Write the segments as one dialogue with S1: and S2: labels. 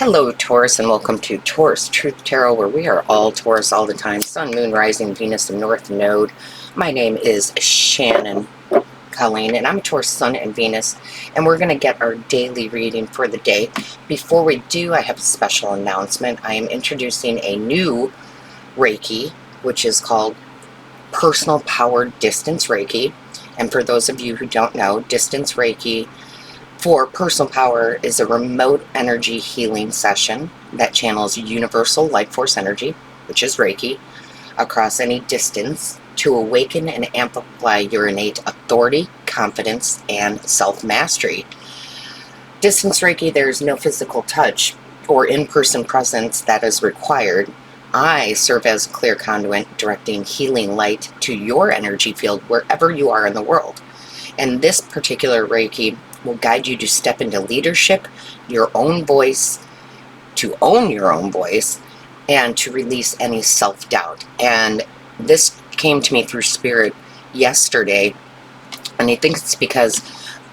S1: Hello, Taurus, and welcome to Taurus Truth Tarot, where we are all Taurus all the time. Sun, Moon, Rising, Venus, and North Node. My name is Shannon Colleen, and I'm a Taurus Sun and Venus, and we're going to get our daily reading for the day. Before we do, I have a special announcement. I am introducing a new Reiki, which is called Personal Powered Distance Reiki. And for those of you who don't know, Distance Reiki for personal power is a remote energy healing session that channels universal life force energy, which is Reiki, across any distance to awaken and amplify your innate authority, confidence, and self-mastery. Distance Reiki, there's no physical touch or in-person presence that is required. I serve as a clear conduit directing healing light to your energy field wherever you are in the world. And this particular Reiki will guide you to step into leadership, your own voice, to own your own voice, and to release any self-doubt. And this came to me through Spirit yesterday, and I think it's because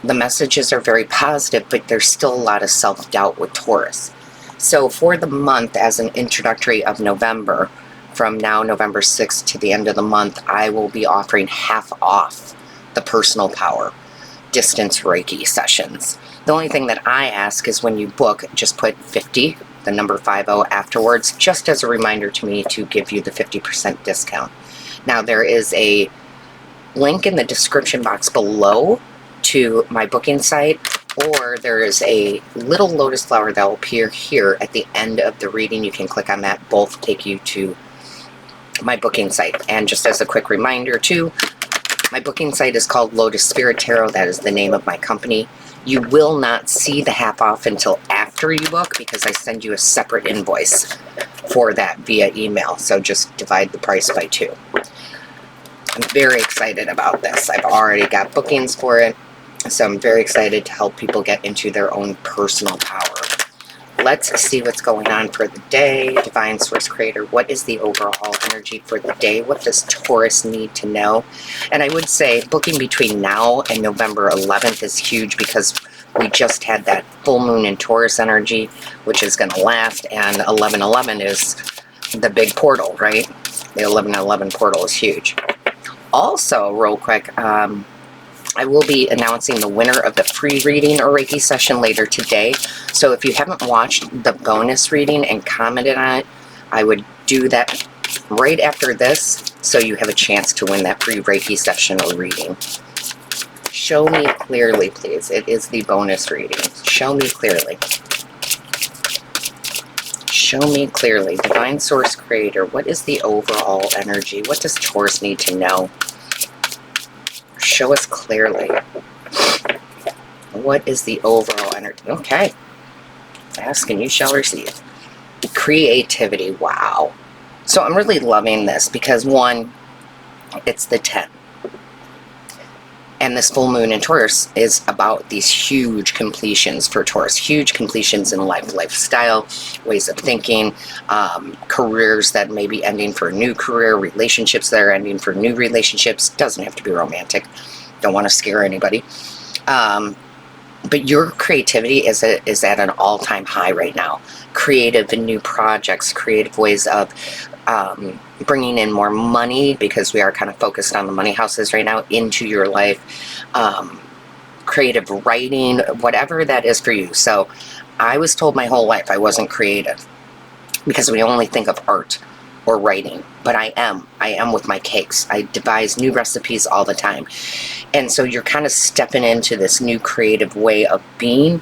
S1: the messages are very positive, but there's still a lot of self-doubt with Taurus. So for the month, as an introductory of November, from now November 6th to the end of the month, I will be offering half off the Personal Power Distance Reiki sessions. The only thing that I ask is when you book, just put 50, the number 50 afterwards, just as a reminder to me to give you the 50% discount. Now there is a link in the description box below to my booking site, or there is a little lotus flower that will appear here at the end of the reading. You can click on that. Both take you to my booking site. And just as a quick reminder too, my booking site is called Lotus Spirit Tarot. That is the name of my company. You will not see the half off until after you book, because I send you a separate invoice for that via email. So just divide the price by 2. I'm very excited about this. I've already got bookings for it. So I'm very excited to help people get into their own personal power. Let's see what's going on for the day. Divine Source Creator, what is the overall energy for the day? What does Taurus need to know? And I would say booking between now and November 11th is huge, because we just had that full moon in Taurus energy, which is going to last, and 11/11 is the big portal, right? The 11/11 portal is huge. Also, real quick, I will be announcing the winner of the free reading or Reiki session later today. So if you haven't watched the bonus reading and commented on it, I would do that right after this, so you have a chance to win that free Reiki session or reading. Show me clearly, please. It is the bonus reading. Show me clearly. Show me clearly. Divine Source Creator, what is the overall energy? What does Taurus need to know? Show us clearly. What is the overall energy? Okay. Ask and you shall receive. Creativity. Wow. So I'm really loving this because, one, it's the 10. And this full moon in Taurus is about these huge completions for Taurus. Huge completions in life, lifestyle, ways of thinking, careers that may be ending for a new career, relationships that are ending for new relationships. Doesn't have to be romantic. Don't want to scare anybody. But your creativity is at an all-time high right now. Creative and new projects, creative ways of bringing in more money, because we are kind of focused on the money houses right now, into your life. Creative writing, whatever that is for you. So I was told my whole life I wasn't creative, because we only think of art or writing, but I am with my cakes. I devise new recipes all the time. And so you're kind of stepping into this new creative way of being.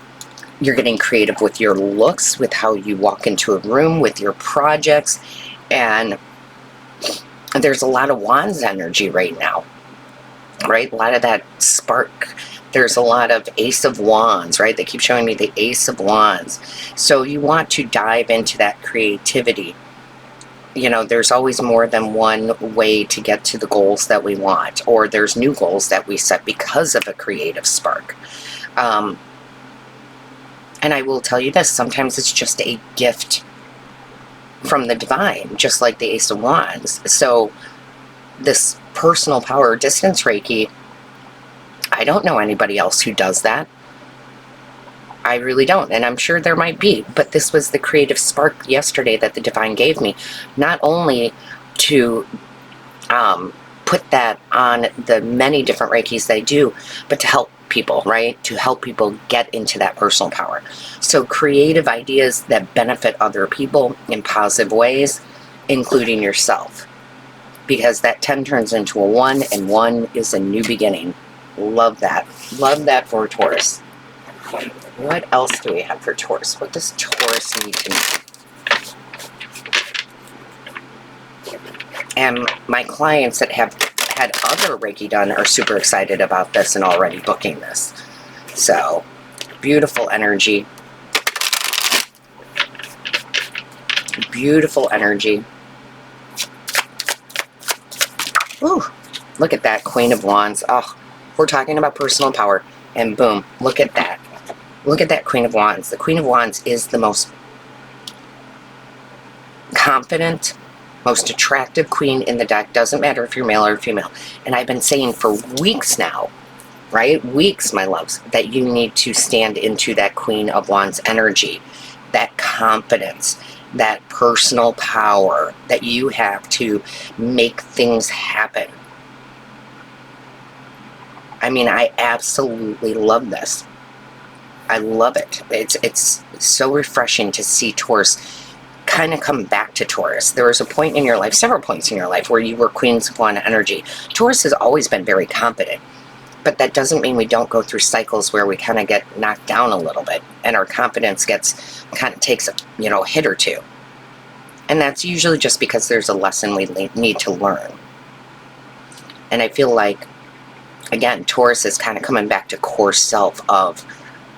S1: You're getting creative with your looks, with how you walk into a room, with your projects. And there's a lot of Wands energy right now, right? A lot of that spark. There's a lot of Ace of Wands, right? They keep showing me the Ace of Wands. So you want to dive into that creativity. You know, there's always more than one way to get to the goals that we want, or there's new goals that we set because of a creative spark. And I will tell you this, sometimes it's just a gift from the divine, just like the Ace of Wands. So this personal power distance Reiki, I don't know anybody else who does that. I really don't, and I'm sure there might be, but this was the creative spark yesterday that the divine gave me, not only to put that on the many different Reikis they do, but to help people, right? To help people get into that personal power. So creative ideas that benefit other people in positive ways, including yourself. Because that 10 turns into a 1, and 1 is a new beginning. Love that. Love that for Taurus. What else do we have for Taurus? What does Taurus need to know? And my clients that have had other Reiki done are super excited about this and already booking this. So, beautiful energy. Beautiful energy. Ooh, look at that Queen of Wands. Oh, we're talking about personal power. And boom, look at that. Look at that Queen of Wands. The Queen of Wands is the most confident, most attractive queen in the deck. Doesn't matter if you're male or female. And I've been saying for weeks now, right? Weeks, my loves, that you need to stand into that Queen of Wands energy, that confidence, that personal power that you have to make things happen. I mean, I absolutely love this. I love it. It's so refreshing to see Taurus kind of come back to Taurus. There was a point in your life, several points in your life, where you were Queens of Wands energy. Taurus has always been very confident, but that doesn't mean we don't go through cycles where we kind of get knocked down a little bit and our confidence takes a hit or two. And that's usually just because there's a lesson we need to learn. And I feel like, again, Taurus is kind of coming back to core self of,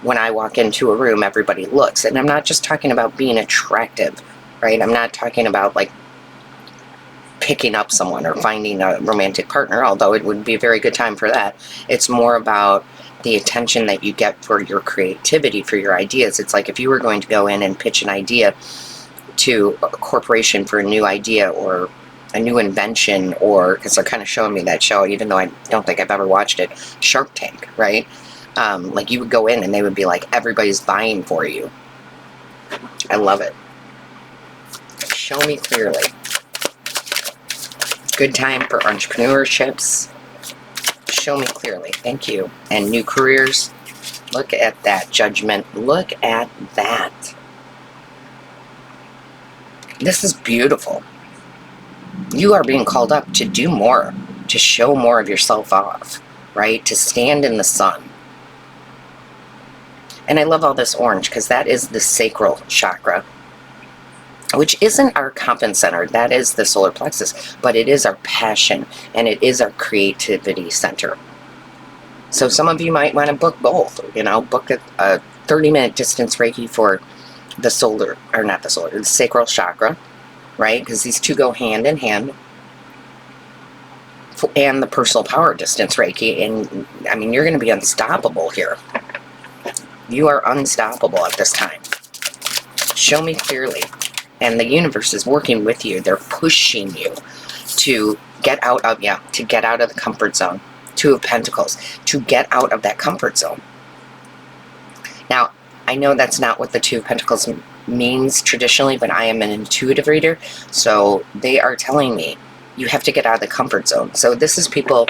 S1: when I walk into a room, everybody looks. And I'm not just talking about being attractive, right? I'm not talking about like picking up someone or finding a romantic partner, although it would be a very good time for that. It's more about the attention that you get for your creativity, for your ideas. It's like if you were going to go in and pitch an idea to a corporation for a new idea or a new invention, or, because they're kind of showing me that show, even though I don't think I've ever watched it, Shark Tank, right? Like you would go in and they would be like, everybody's buying for you. I love it. Show me clearly. Good time for entrepreneurships. Show me clearly. Thank you. And new careers. Look at that judgment. Look at that. This is beautiful. You are being called up to do more, to show more of yourself off, right? To stand in the sun. And I love all this orange because that is the sacral chakra, which isn't our confidence center. That is the solar plexus, but it is our passion and it is our creativity center. So some of you might want to book both, book a 30-minute distance Reiki for the the sacral chakra, right? Because these two go hand in hand. And the personal power distance Reiki. And I mean, you're going to be unstoppable here. You are unstoppable at this time. Show me clearly. And the universe is working with you. They're pushing you to get out of the comfort zone. Two of Pentacles. To get out of that comfort zone. Now, I know that's not what the Two of Pentacles means traditionally, but I am an intuitive reader. So they are telling me you have to get out of the comfort zone. So this is people,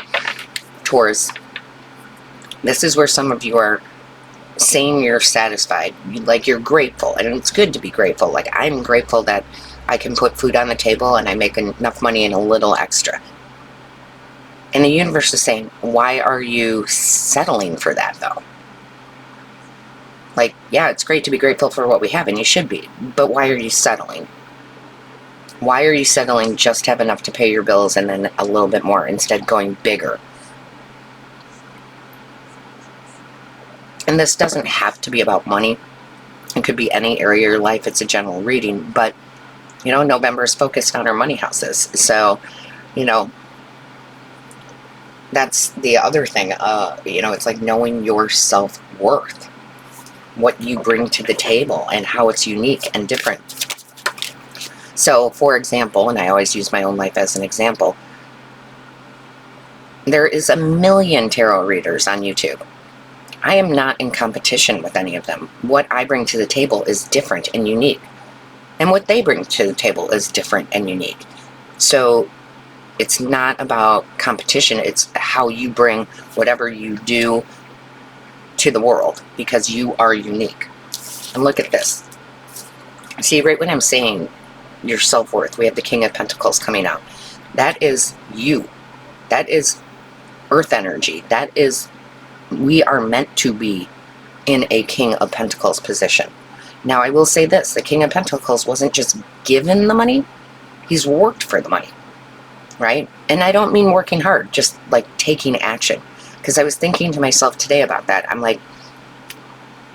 S1: Taurus, this is where some of you are saying you're satisfied, like you're grateful, and it's good to be grateful. Like, I'm grateful that I can put food on the table and I make enough money and a little extra. And the universe is saying, why are you settling for that though? Like, yeah, it's great to be grateful for what we have, and you should be, but why are you settling? Why are you settling just to have enough to pay your bills and then a little bit more, instead going bigger? And this doesn't have to be about money. It could be any area of your life. It's a general reading. But, November is focused on our money houses. So, that's the other thing. It's like knowing your self-worth. What you bring to the table and how it's unique and different. So, for example, and I always use my own life as an example, there is 1 million tarot readers on YouTube. I am not in competition with any of them. What I bring to the table is different and unique. And what they bring to the table is different and unique. So it's not about competition. It's how you bring whatever you do to the world, because you are unique. And look at this. See, right when I'm saying your self-worth, we have the King of Pentacles coming out. That is you. That is earth energy. That is, we are meant to be in a King of Pentacles position. Now, I will say this. The King of Pentacles wasn't just given the money. He's worked for the money, right? And I don't mean working hard, just like taking action. Because I was thinking to myself today about that. I'm like,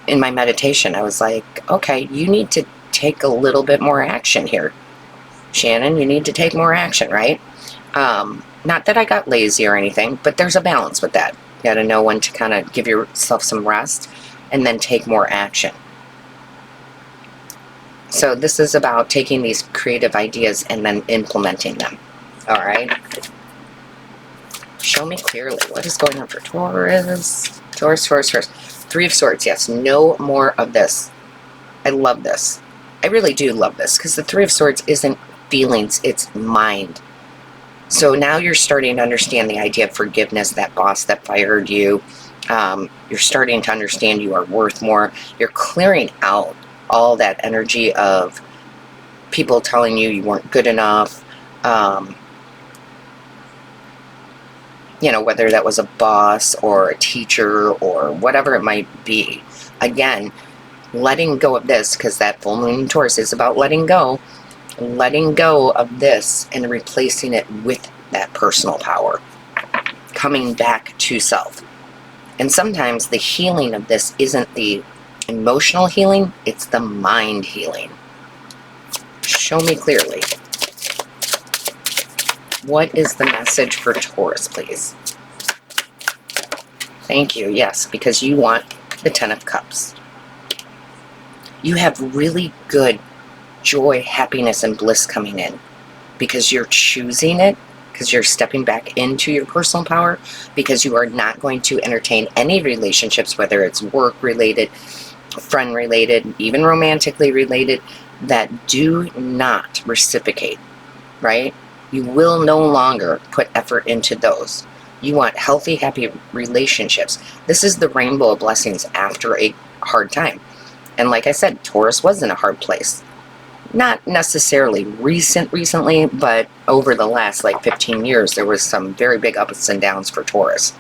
S1: in my meditation, I was like, okay, you need to take a little bit more action here. Shannon, you need to take more action, right? Not that I got lazy or anything, but there's a balance with that. You got to know when to kind of give yourself some rest and then take more action. So this is about taking these creative ideas and then implementing them. All right. Show me clearly what is going on for Taurus. Taurus. Three of Swords. Yes, no more of this. I love this. I really do love this, because the Three of Swords isn't feelings, it's mind. So now you're starting to understand the idea of forgiveness, that boss that fired you. You're starting to understand you are worth more. You're clearing out all that energy of people telling you you weren't good enough. You know, whether that was a boss or a teacher or whatever it might be. Again, letting go of this, because that full moon in Taurus is about letting go of this and replacing it with that personal power, coming back to self. And sometimes the healing of this isn't the emotional healing, it's the mind healing. Show me clearly. What is the message for Taurus, please? Thank you. Yes, because you want the Ten of Cups. You have really good joy, happiness, and bliss coming in because you're choosing it, because you're stepping back into your personal power, because you are not going to entertain any relationships, whether it's work-related, friend-related, even romantically related, that do not reciprocate, right? You will no longer put effort into those. You want healthy, happy relationships. This is the rainbow of blessings after a hard time. And like I said, Taurus was in a hard place. Not necessarily recently, but over the last like 15 years, there was some very big ups and downs for Taurus.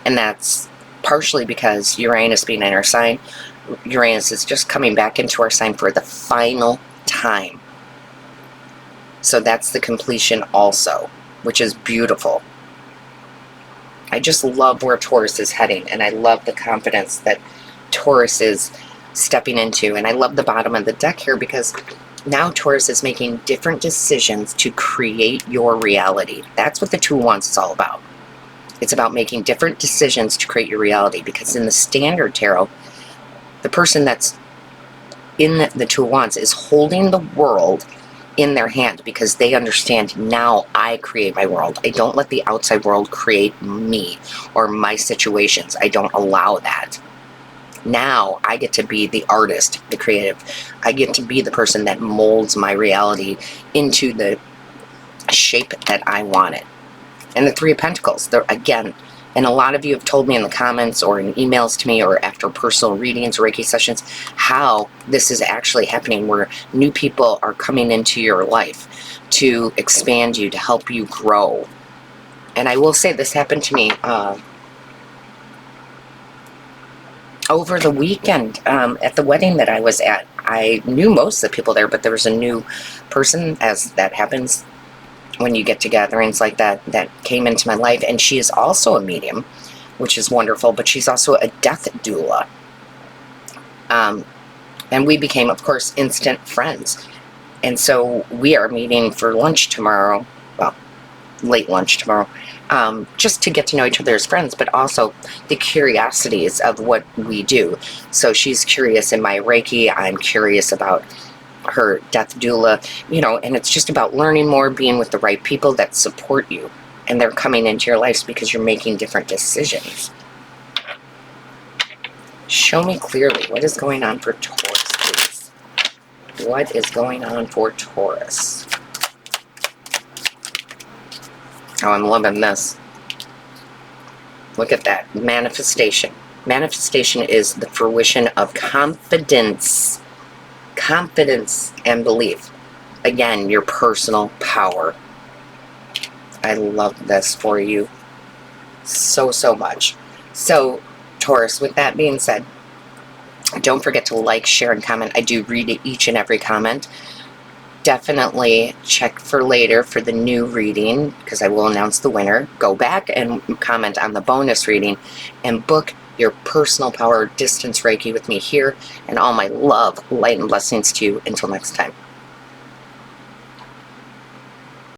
S1: And that's partially because Uranus being in our sign, Uranus is just coming back into our sign for the final time. So that's the completion also, which is beautiful. I just love where Taurus is heading, and I love the confidence that Taurus is stepping into. And I love the bottom of the deck here, because now Taurus is making different decisions to create your reality. That's what the Two of Wands is all about. It's about making different decisions to create your reality, because in the standard tarot, the person that's in the Two of Wands is holding the world in their hand, because they understand, now I create my world. I don't let the outside world create me or my situations. I don't allow that. Now I get to be the artist, the creative. I get to be the person that molds my reality into the shape that I want it. And the Three of Pentacles, again, and a lot of you have told me in the comments or in emails to me or after personal readings, Reiki sessions, how this is actually happening, where new people are coming into your life to expand you, to help you grow. And I will say this happened to me over the weekend at the wedding that I was at. I knew most of the people there, but there was a new person, as that happens when you get to gatherings like that, that came into my life. And she is also a medium, which is wonderful, but she's also a death doula. And we became, of course, instant friends. And so we are meeting for lunch tomorrow, well, late lunch tomorrow, just to get to know each other as friends, but also the curiosities of what we do. So she's curious in my Reiki, I'm curious about her death doula, you know, and it's just about learning more, being with the right people that support you, and they're coming into your lives because you're making different decisions. Show me clearly what is going on for Taurus, please. What is going on for Taurus? Oh, I'm loving this. Look at that. Manifestation. Manifestation is the fruition of confidence. Confidence and belief. Again, your personal power. I love this for you so, so much. So, Taurus, with that being said, don't forget to like, share, and comment. I do read each and every comment. Definitely check for later for the new reading, because I will announce the winner. Go back and comment on the bonus reading and book your personal power distance Reiki with me here. And all my love, light, and blessings to you. Until next time.